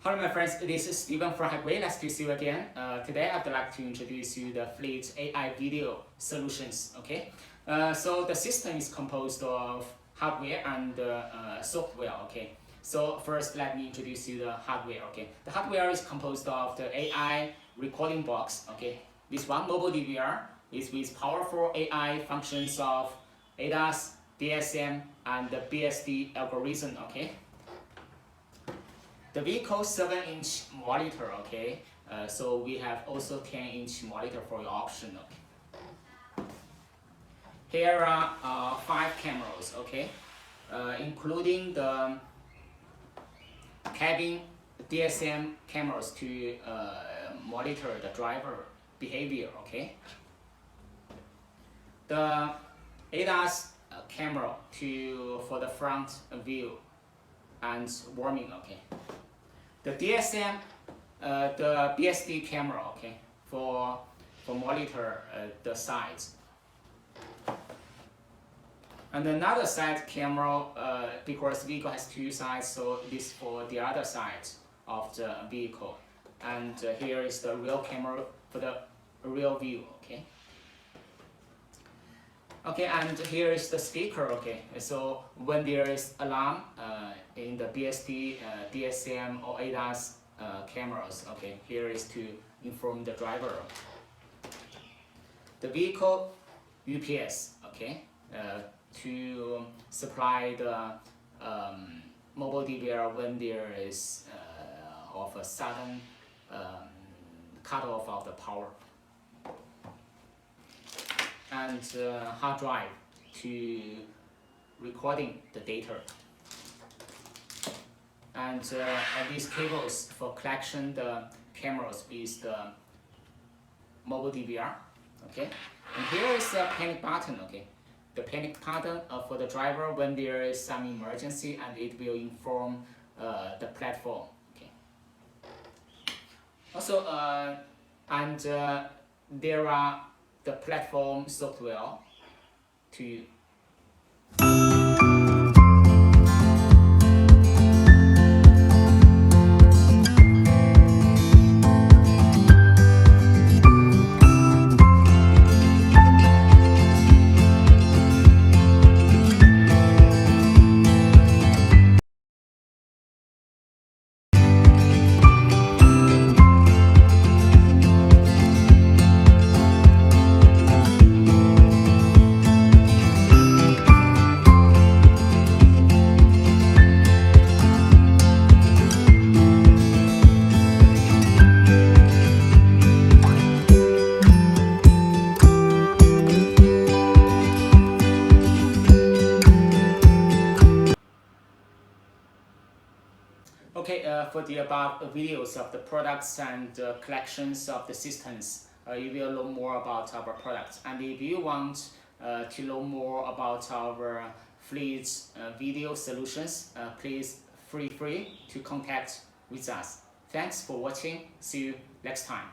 Hello my friends, this is Steven from Highway. Nice to see you again. Today I'd like to introduce you the Fleet AI video solutions. Okay, so the system is composed of hardware and software. Okay, so first let me introduce you the hardware. Okay, the hardware is composed of the AI recording box. Okay, this one mobile DVR is with powerful AI functions of ADAS, DSM, and the BSD algorithm. Okay. The vehicle 7-inch monitor, okay. So we have also 10-inch monitor for your option, okay. Here are 5 cameras, okay, including the cabin DSM cameras to monitor the driver behavior, okay. The ADAS camera for the front view and warming, okay. The DSM, the BSD camera, okay, for monitor the sides. And another side camera, because vehicle has 2 sides, so this for the other side of the vehicle. And here is the real camera for the real view, okay. Okay, and here is the speaker, okay. So when there is alarm in the BSD, DSM or ADAS cameras, okay, here is to inform the driver. The vehicle UPS, okay, to supply the mobile DVR when there is of a sudden cut off of the power. And hard drive to recording the data, and these cables for collection the cameras with the mobile DVR, okay. And here is the panic button, okay. The panic button for the driver when there is some emergency, and it will inform the platform, okay. Also, there are the platform software to okay, for the above videos of the products and collections of the systems, you will learn more about our products. And if you want to learn more about our fleet video solutions, please feel free to contact with us. Thanks for watching. See you next time.